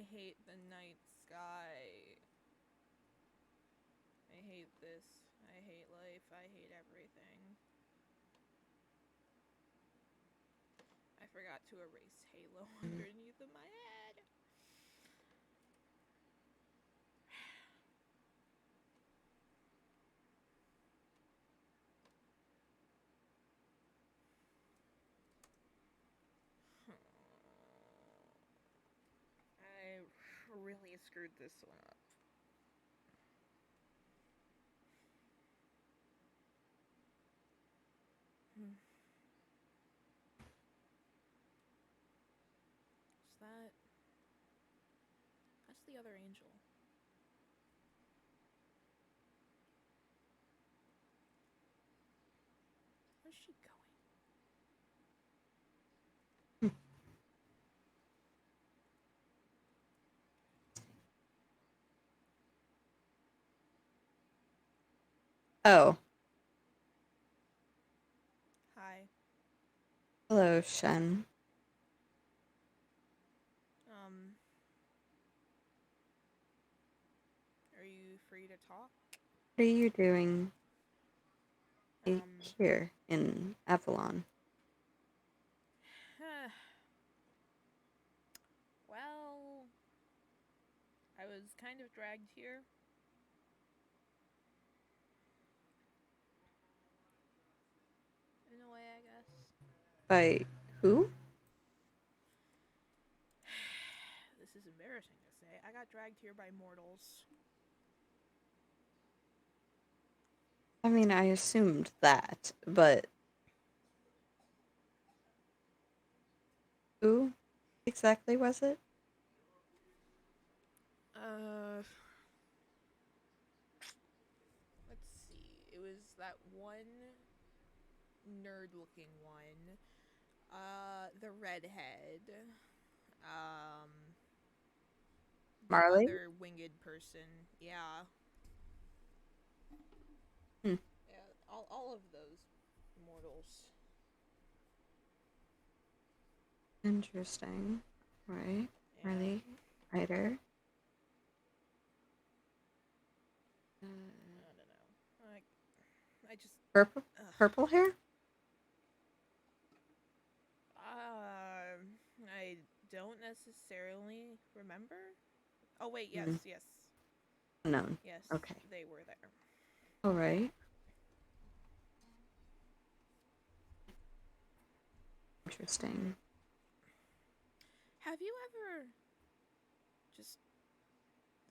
I hate the night sky. I hate this. I hate life. I hate everything. I forgot to erase Halo underneath of my head. I really screwed this one up. Is that? That's the other angel. Where's she going? Oh, Hi. hello, Shen. Um, are you free to talk? What are you doing Um, here in Avalon? well, I was kind of dragged here. In a way, I guess. By who? This is embarrassing to say. I got dragged here by mortals. I mean, I assumed that, but who exactly was it? Uh, let's see. It was that one nerd-looking one. The redhead. Um, the Marley? other winged person. Yeah, Hmm. yeah. All of those mortals. Interesting. Right. Yeah. Marley Ryder. I don't know. I just. Purple Ugh. purple hair? I don't necessarily remember. Oh wait, yes, Hmm. yes, Unknown. yes, Okay. they were there. All right. Interesting. Have you ever just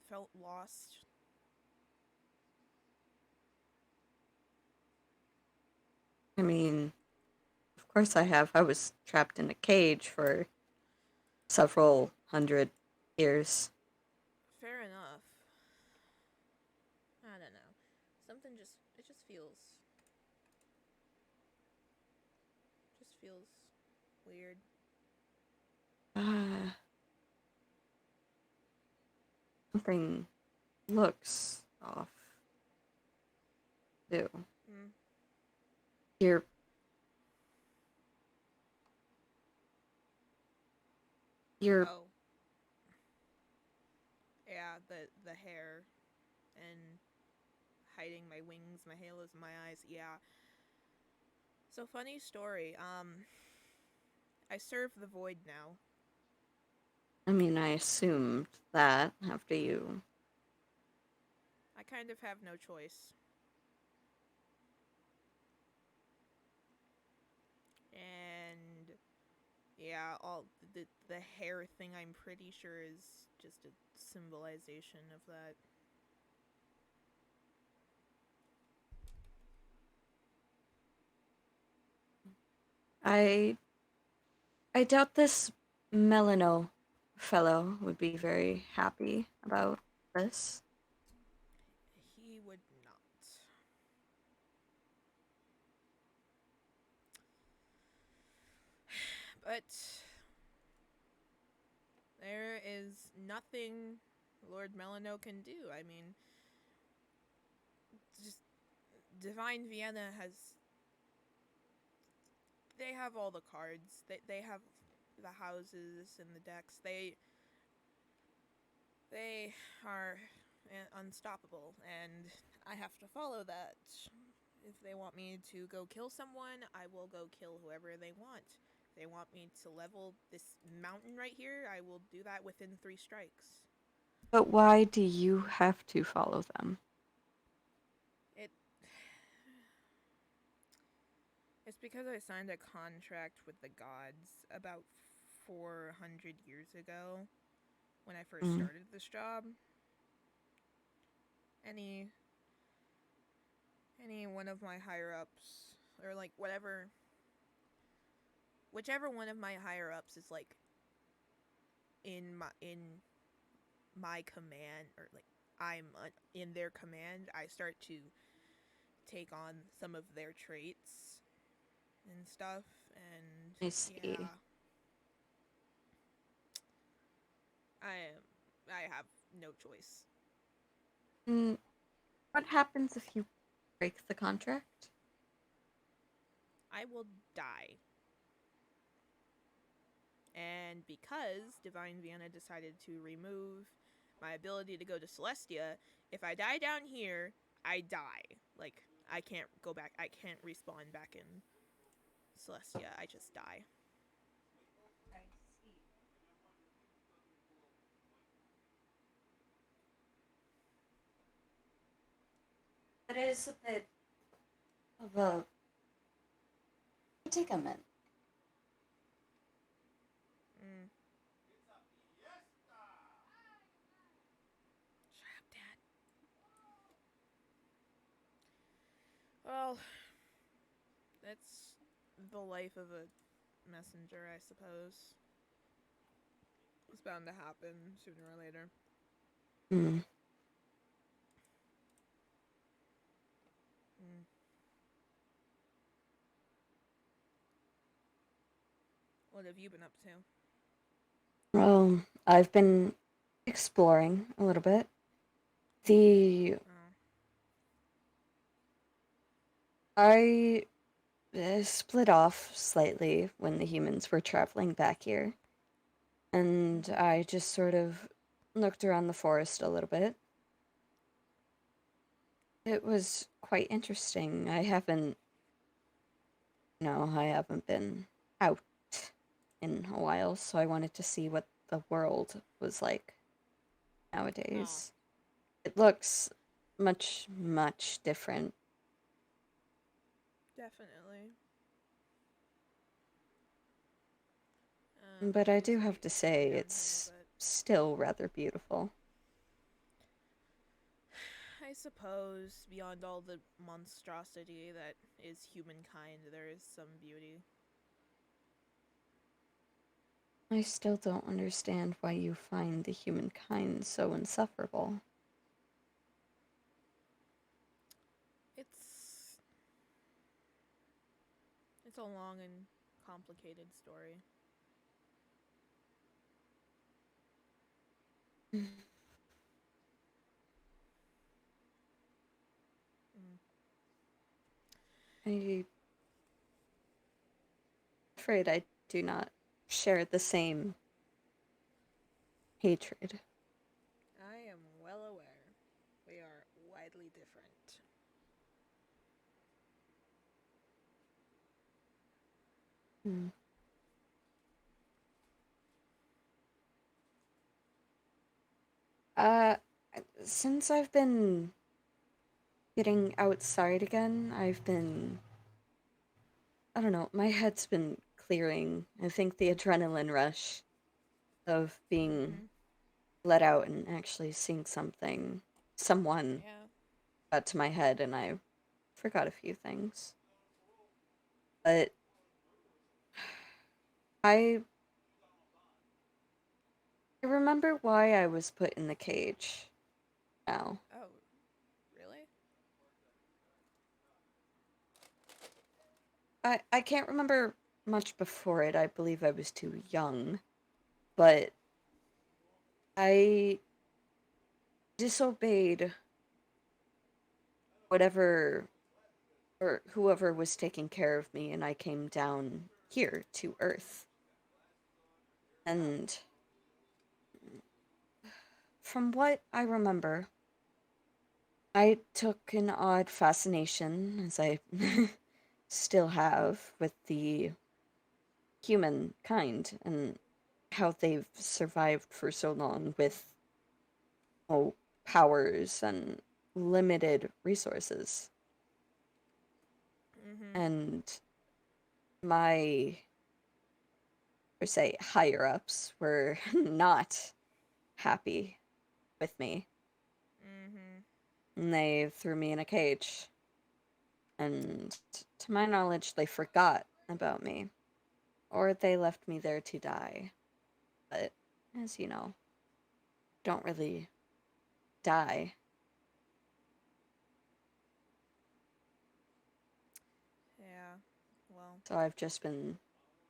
felt lost? I mean, of course I have. I was trapped in a cage for several hundred years. Fair enough. I don't know. Something just feels weird. Ah, something looks off. Too. Mm. You're you're Oh, yeah, the hair and hiding my wings, my halos, my eyes. Yeah. So funny story. I serve the void now. I mean, I assumed that after you. I kind of have no choice. And yeah, all the hair thing I'm pretty sure is just a symbolization of that. I I doubt this Melano fellow would be very happy about this. He would not. But there is nothing Lord Melano can do. I mean, just Divine Vienna has. They have all the cards. They have the houses and the decks. They are unstoppable, and I have to follow that. If they want me to go kill someone, I will go kill whoever they want. If they want me to level this mountain right here, I will do that within 3 strikes. But why do you have to follow them? It it's because I signed a contract with the gods about 400 years ago when I first Mm, started this job. Any any one of my higher ups or like whatever whichever one of my higher ups is like in my command or like I'm in their command, I start to take on some of their traits and stuff. And I see. yeah, I I have no choice. Mm, what happens if you break the contract? I will die. And because Divine Vienna decided to remove my ability to go to Celestia, if I die down here, I die. Like, I can't go back. I can't respawn back in Celestia. I just die. I see. That is a bit of a predicament. Mm. Shut up, Dad. Well, that's the life of a messenger, I suppose. It's bound to happen sooner or later. Mm. Mm. What have you been up to? Well, I've been exploring a little bit. The Oh. I split off slightly when the humans were traveling back here, and Mm-hmm. I just sort of looked around the forest a little bit. It was quite interesting. I haven't been out in a while, so I wanted to see what the world was like Oh, nowadays. It looks much, much different, definitely. but I It's do pretty have to crazy say down here, it's but still rather beautiful. I suppose beyond all the monstrosity that is humankind, there is some beauty. I still don't understand why you find the humankind so insufferable. It's it's a long and complicated story. Mm. I'm afraid I do not share the same hatred. I am well aware. We are widely different. Hmm. Uh, since I've been getting outside again, I don't know, my head's been clearing. I think the adrenaline rush of being Mm-hmm. let out and actually seeing someone Yeah, got to my head, and I forgot a few things. But I I remember why I was put in the cage now. oh, really? I can't remember much before it. I believe I was too young, but I disobeyed whatever or whoever was taking care of me, and I came down here to Earth. Oh. And from what I remember, I took an odd fascination, as I still have, with the humankind and how they've survived for so long with oh, powers and limited resources. Mhm. And my, or say, higher ups were not happy with me. Mhm. And they threw me in a cage. And to my knowledge, they forgot about me. Or they left me there to die. But, as you know, don't really die. Yeah. Well, So I've just been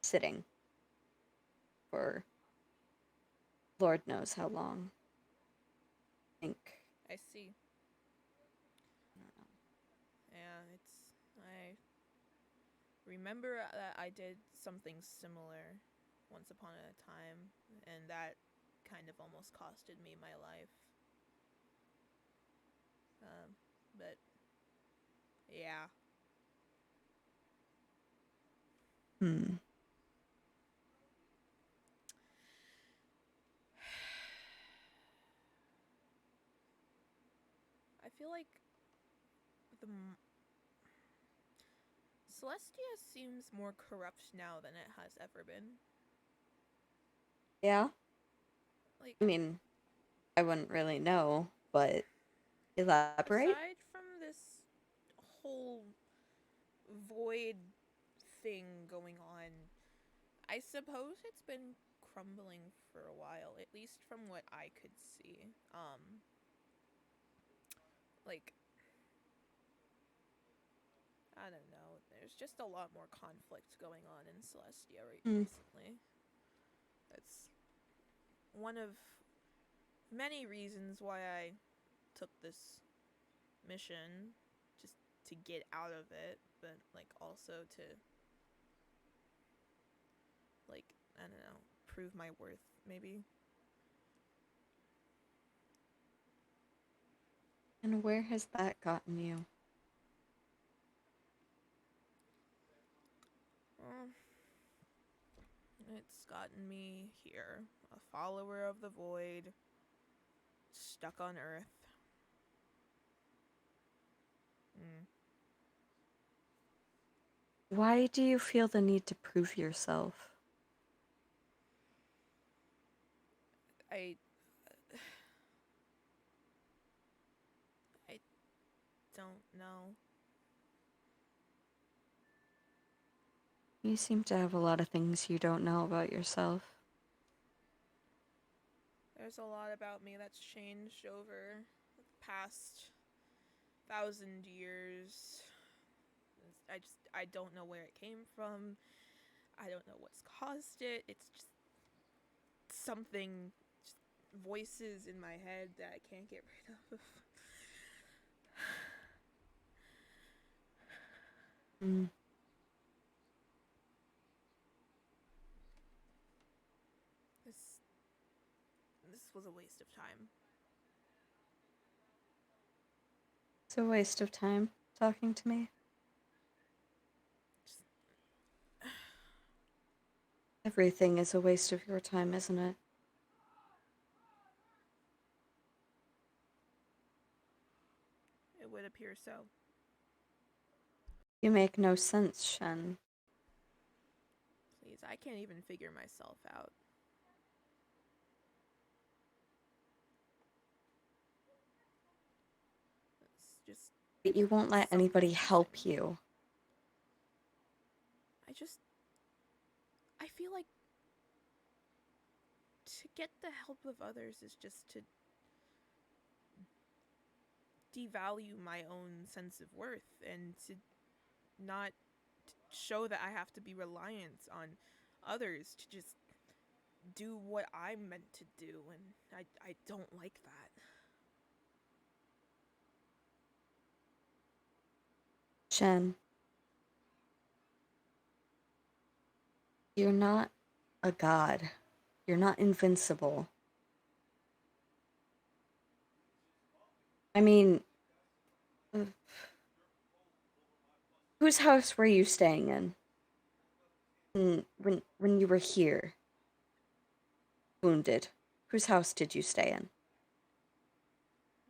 sitting for Lord knows how long. I think. I see. Yeah, I remember that I did something similar once upon a time, and that kind of almost costed me my life. Um, but yeah, Hmm. I feel like the Celestia seems more corrupt now than it has ever been. Yeah? Like, I mean, I wouldn't really know, but elaborate? aside from this whole void thing going on, I suppose it's been crumbling for a while, at least from what I could see. Like, I don't know. There's just a lot more conflict going on in Celestia Hmm. recently. That's one of many reasons why I took this mission, just to get out of it, but like also to, like, I don't know, prove my worth maybe. And where has that gotten you? Well, it's gotten me here, a follower of the void, stuck on Earth. Mm. Why do you feel the need to prove yourself? I I don't know. You seem to have a lot of things you don't know about yourself. There's a lot about me that's changed over the past 1,000 years. I don't know where it came from. I don't know what's caused it. It's just something, just voices in my head that I can't get rid of. Mm. This this was a waste of time. It's a waste of time talking to me. Just, Everything is a waste of your time, isn't it? it would appear so. You make no sense, Shen. Please, I can't even figure myself out. It's just But you won't let anybody something's help missing. you. I just I feel like to get the help of others is just to devalue my own sense of worth and to not show that I have to be reliant on others to just do what I'm meant to do, and I don't like that. Shen, you're not a god. You're not invincible. I mean, uh, whose house were you staying in when you were here, wounded? Whose house did you stay in?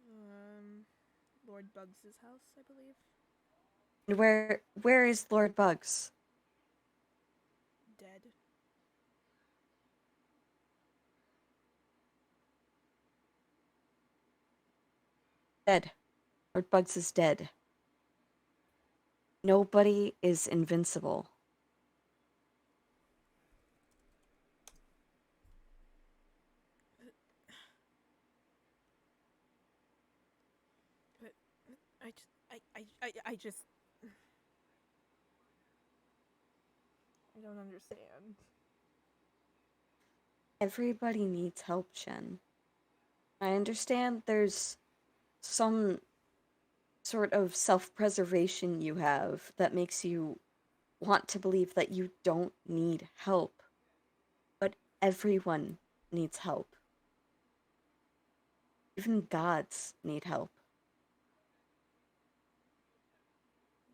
Um, Lord Bugs's house, I believe. And where is Lord Bugs? Dead. Dead. Lord Bugs is dead. Nobody is invincible. But I just I don't understand. Everybody needs help, Shen. I understand there's some sort of self preservation you have that makes you want to believe that you don't need help. But everyone needs help. Even gods need help.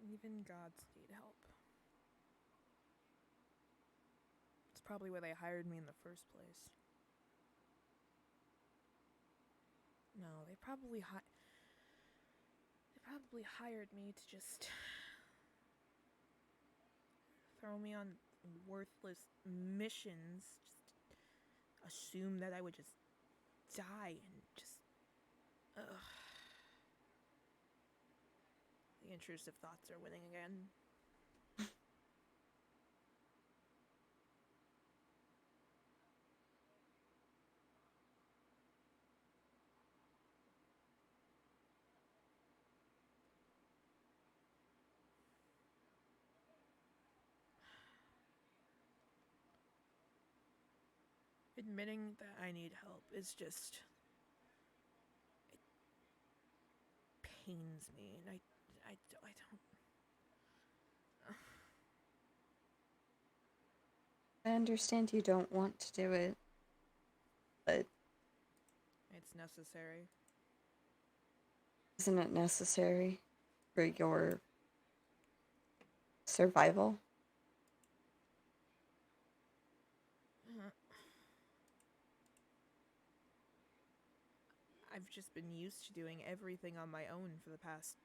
Even gods need help. It's probably why they hired me in the first place. No, they probably hired me to just throw me on worthless missions. Just assume that I would just die and just ugh. The intrusive thoughts are winning again. Admitting that I need help is just it pains me, and I don't. I understand you don't want to do it, but It's necessary. isn't it necessary for your survival? I've just been used to doing everything on my own for the past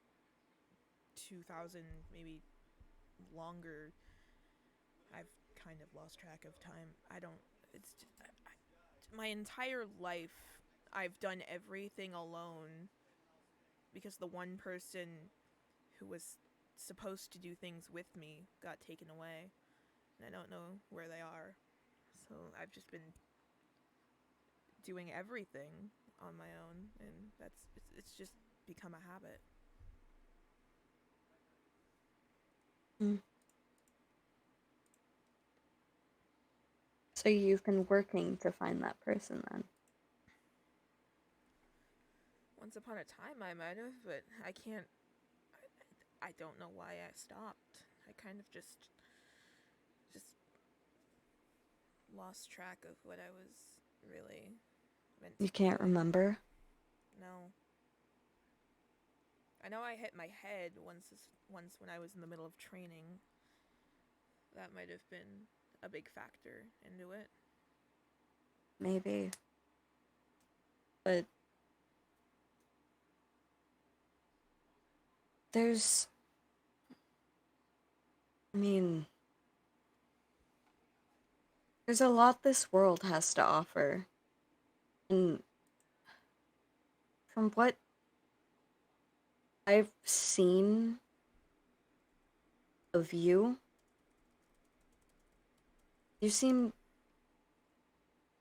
2,000, maybe longer. I've kind of lost track of time. I don't. It's just, my entire life. I've done everything alone because the one person who was supposed to do things with me got taken away, and I don't know where they are. So I've just been doing everything on my own, and it's just become a habit. Mm. So you've been working to find that person then? Once upon a time, I might have, but I can't. I don't know why I stopped. I kind of just lost track of what I was really meant You to be can't doing. remember? No, I know I hit my head once when I was in the middle of training. That might have been a big factor into it. Maybe. But there's, I mean, there's a lot this world has to offer. And from what I've seen of you, you seem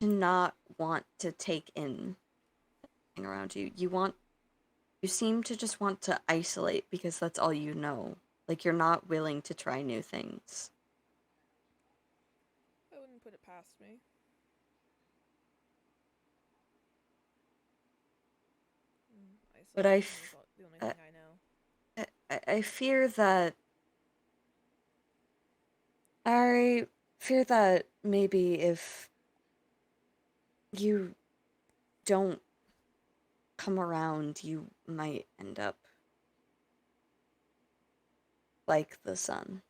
to not want to take in around you. You seem to just want to isolate because that's all you know. Like you're not willing to try new things. I wouldn't put it past me. But Isolation is the only I, thing I know. I fear that I fear that maybe if you don't come around, you might end up like the sun.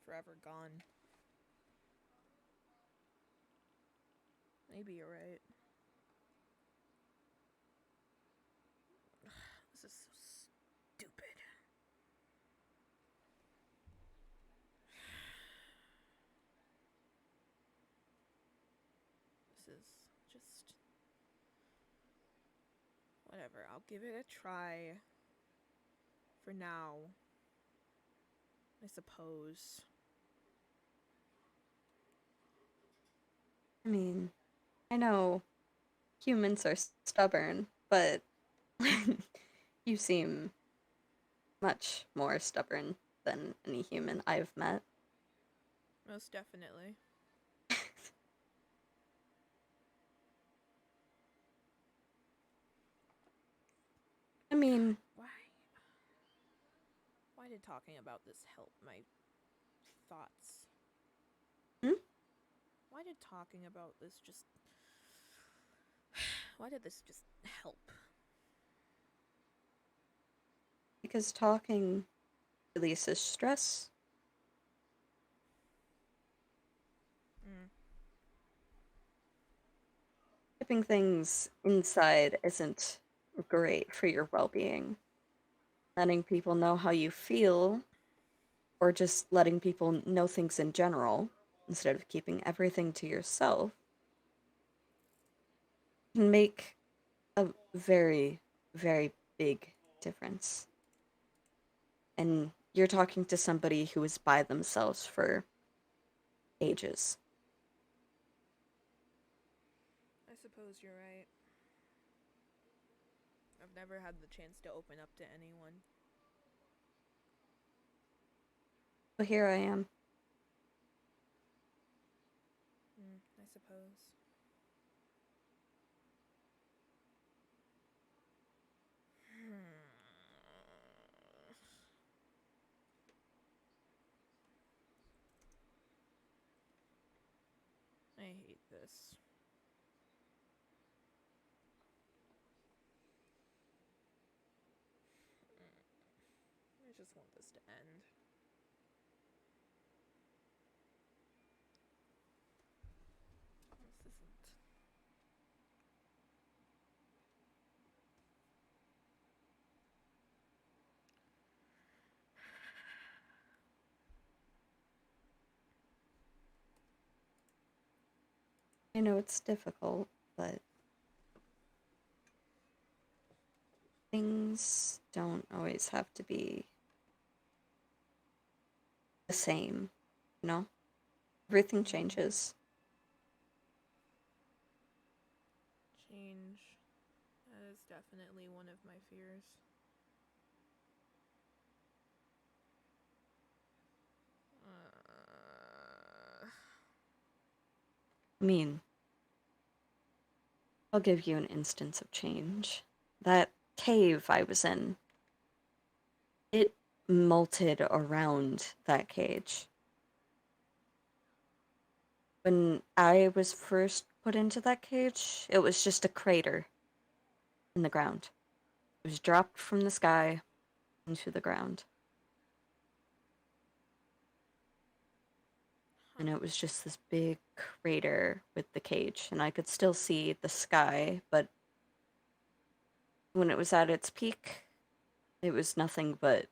Forever gone. Maybe you're right. This is so stupid. This is just whatever. I'll give it a try for now, I suppose. I mean, I know humans are stubborn, but you seem much more stubborn than any human I've met. Most definitely. I mean, Why? Why did talking about this help my thoughts? hmm? Why did talking about this just. Why did this just help? Because talking releases stress. Mm. Keeping things inside isn't great for your well being. Letting people know how you feel, or just letting people know things in general, instead of keeping everything to yourself, can make a very, very big difference. And you're talking to somebody who is by themselves for ages. I suppose you're right. I've never had the chance to open up to anyone. But here I am. I suppose. I hate this. I just want this to end. This isn't. I know it's difficult, but things don't always have to be the same, you know? Everything Mm. changes. Change. That is definitely one of my fears. I mean, I'll give you an instance of change. That cave I was in, it molted around that cage. When I was first put into that cage, it was just a crater in the ground. It was dropped from the sky into the ground. Huh. And it was just this big crater with the cage. And I could still see the sky, but when it was at its peak, it was nothing but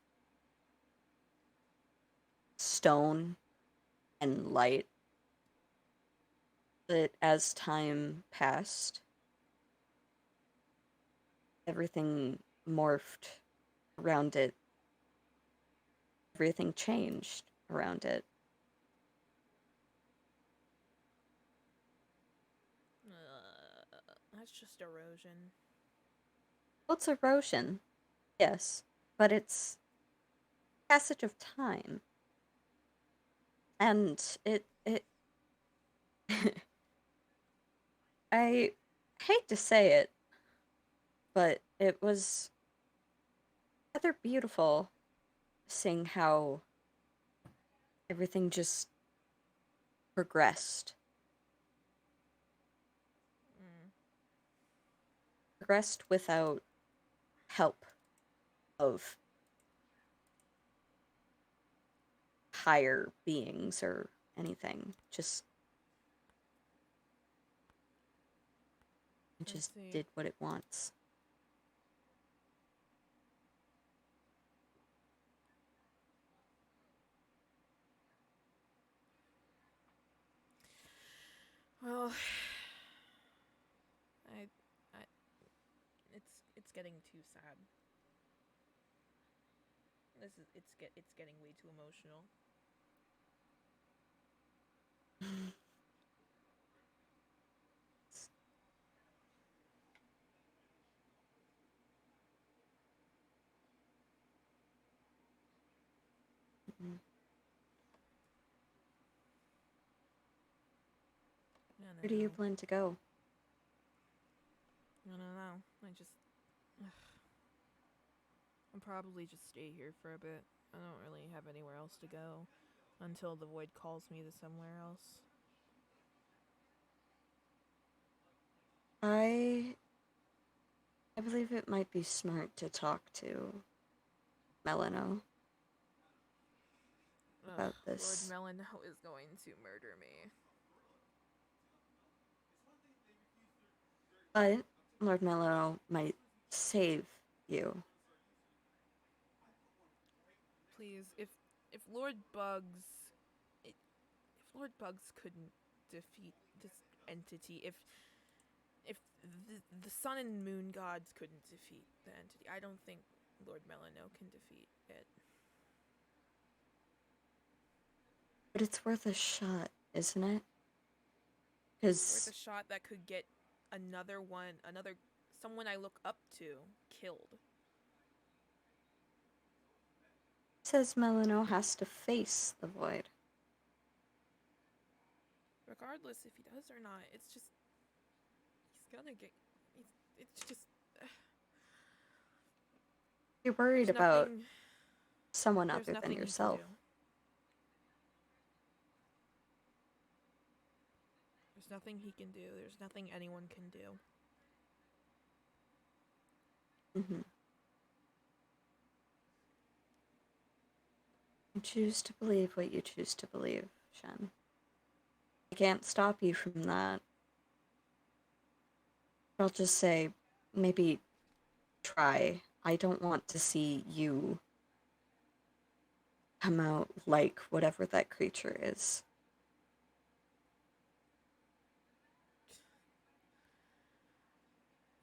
stone and light. But as time passed, everything morphed around it. Everything changed around it. That's just erosion. Well, it's erosion, yes, but it's passage of time. And it I hate to say it, but it was rather beautiful seeing how everything just progressed. progressed without help of higher beings or anything. It I just see. did what it wants. Well, I, I, it's getting too sad. It's getting way too emotional. I don't Where do you know. plan to go? I don't know. I'll probably just stay here for a bit. I don't really have anywhere else to go until the void calls me to somewhere else. I believe it might be smart to talk to Melano Ugh, about Lord this. Melano is going to murder me. But Lord Melano might save you. Please, if Lord Bugs, if Lord Bugs couldn't defeat this entity, if the sun and moon gods couldn't defeat the entity, I don't think Lord Melano can defeat it. But it's worth a shot, isn't it? It's worth Because a shot that could get another someone I look up to killed. it says Melano has to face the void. Regardless if he does or not, it's just he's gonna get. It's just You're worried there's about nothing. someone There's other than nothing he can yourself. do. There's nothing he can do. There's nothing anyone can do. Mm-hmm. You choose to believe what you choose to believe, Shen. I can't stop you from that. I'll just say, maybe try. I don't want to see you come out like whatever that creature is.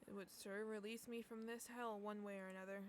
It would sure release me from this hell one way or another.